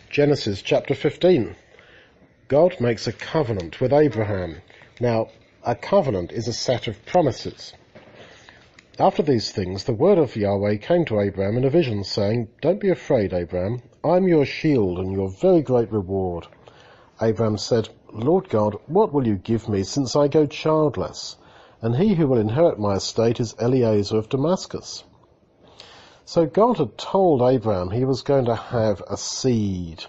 Genesis chapter 15. God makes a covenant with Abraham. Now, a covenant is a set of promises. After these things, the word of Yahweh came to Abraham in a vision, saying, "Don't be afraid, Abraham. I'm your shield and your very great reward." Abraham said, "Lord God, what will you give me since I go childless? And he who will inherit my estate is Eliezer of Damascus." So God had told Abraham he was going to have a seed.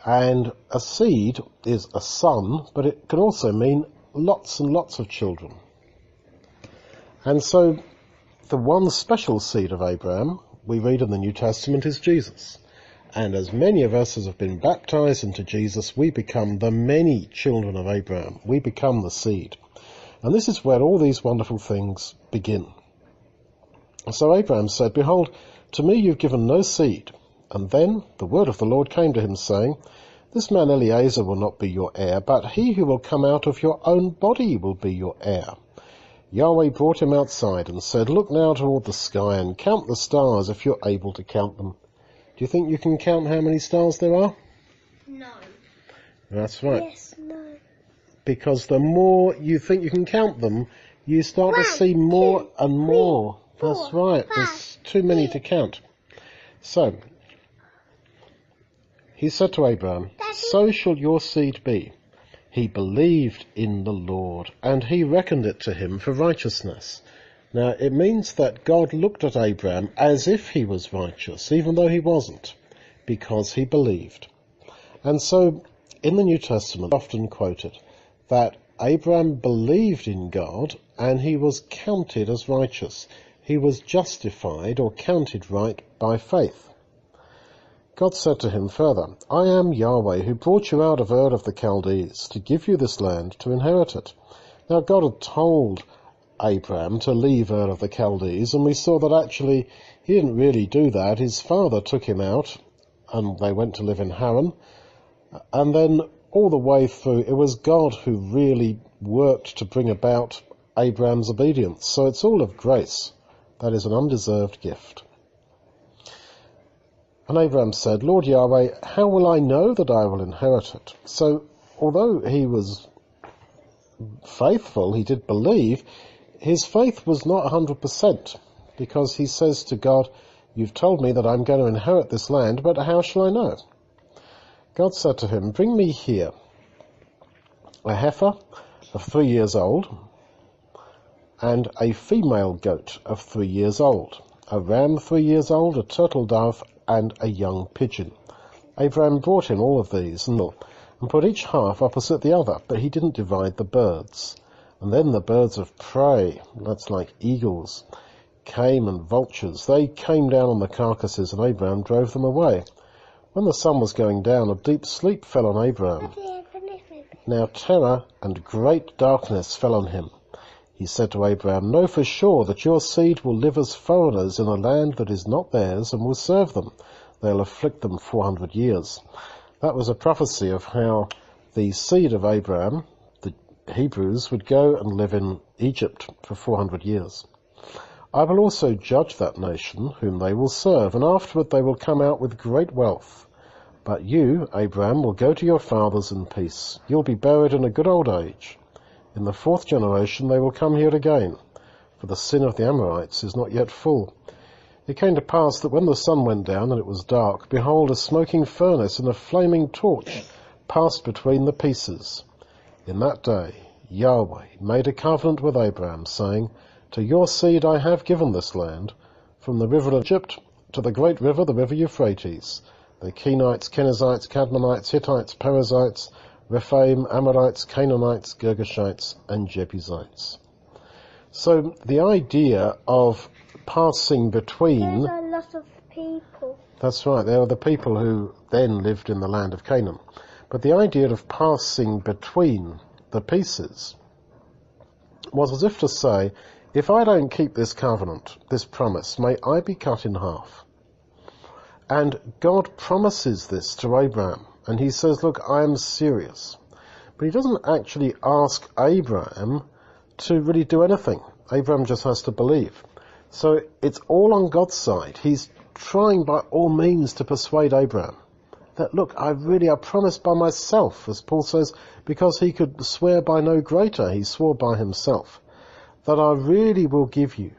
And a seed is a son, but it can also mean lots and lots of children. And so the one special seed of Abraham, we read in the New Testament, is Jesus. And as many of us as have been baptized into Jesus, we become the many children of Abraham. We become the seed. And this is where all these wonderful things begin. So Abraham said, "Behold, to me you've given no seed." And then the word of the Lord came to him, saying, "This man Eliezer will not be your heir, but he who will come out of your own body will be your heir." Yahweh brought him outside and said, "Look now toward the sky and count the stars if you're able to count them." Do you think you can count how many stars there are? No. That's right. Yes, no. Because the more you think you can count them, you start to see more and more. That's right. There's too many to count. So, he said to Abraham, "So shall your seed be." He believed in the Lord, and he reckoned it to him for righteousness. Now, it means that God looked at Abraham as if he was righteous, even though he wasn't, because he believed. And so, in the New Testament, often quoted that Abraham believed in God, and he was counted as righteous. He was justified or counted right by faith. God said to him further, "I am Yahweh who brought you out of Ur of the Chaldees to give you this land to inherit it." Now God had told Abraham to leave Ur of the Chaldees, and we saw that actually he didn't really do that. His father took him out and they went to live in Haran. And then all the way through, it was God who really worked to bring about Abraham's obedience. So it's all of grace. That is an undeserved gift. And Abraham said, "Lord Yahweh, how will I know that I will inherit it?" So although he was faithful, he did believe, his faith was not 100%, because he says to God, "You've told me that I'm going to inherit this land, but how shall I know?" God said to him, "Bring me here a heifer of 3 years old, and a female goat of 3 years old, a ram 3 years old, a turtle dove, and a young pigeon." Abraham brought him all of these and put each half opposite the other, but he didn't divide the birds. And then the birds of prey, that's like eagles, came, and vultures. They came down on the carcasses, and Abraham drove them away. When the sun was going down, a deep sleep fell on Abraham. Now terror and great darkness fell on him. He said to Abraham, "Know for sure that your seed will live as foreigners in a land that is not theirs, and will serve them. They'll afflict them 400 years. That was a prophecy of how the seed of Abraham, the Hebrews, would go and live in Egypt for 400 years. "I will also judge that nation whom they will serve, and afterward they will come out with great wealth. But you, Abraham, will go to your fathers in peace. You'll be buried in a good old age. In the 4th generation they will come here again, for the sin of the Amorites is not yet full." It came to pass that when the sun went down and it was dark, behold, a smoking furnace and a flaming torch passed between the pieces. In that day Yahweh made a covenant with Abraham, saying, "To your seed I have given this land, from the river of Egypt to the great river, the river Euphrates, the Kenites, Kenizzites, Cadmonites, Hittites, Perizzites, Rephaim, Amorites, Canaanites, Girgashites, and Jebusites." So the idea of passing between... There's a lot of people. That's right, they were the people who then lived in the land of Canaan. But the idea of passing between the pieces was as if to say, if I don't keep this covenant, this promise, may I be cut in half. And God promises this to Abraham. And he says, "Look, I am serious." But he doesn't actually ask Abraham to really do anything. Abraham just has to believe. So it's all on God's side. He's trying by all means to persuade Abraham that, look, I promised by myself, as Paul says, because he could swear by no greater, he swore by himself, that I really will give you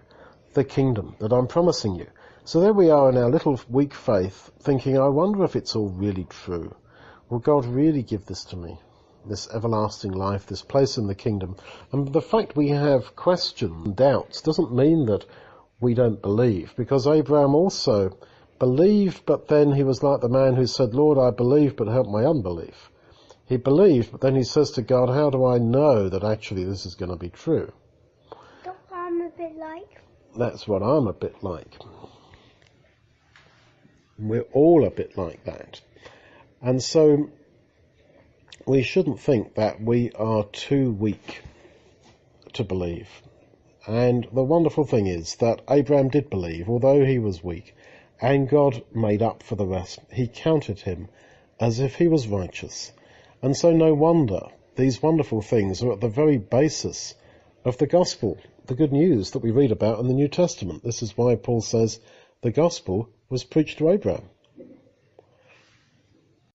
the kingdom that I'm promising you. So there we are in our little weak faith, thinking, I wonder if it's all really true. Will God really give this to me? This everlasting life, this place in the kingdom. And the fact we have questions and doubts doesn't mean that we don't believe, because Abraham also believed, but then he was like the man who said, Lord, I believe, but help my unbelief. He believed, but then he says to God, how do I know that actually this is going to be true? That's what I'm a bit like. That's what I'm a bit like. We're all a bit like that. And so we shouldn't think that we are too weak to believe. And the wonderful thing is that Abraham did believe, although he was weak, and God made up for the rest. He counted him as if he was righteous. And so no wonder these wonderful things are at the very basis of the gospel, the good news that we read about in the New Testament. This is why Paul says the gospel was preached to Abraham.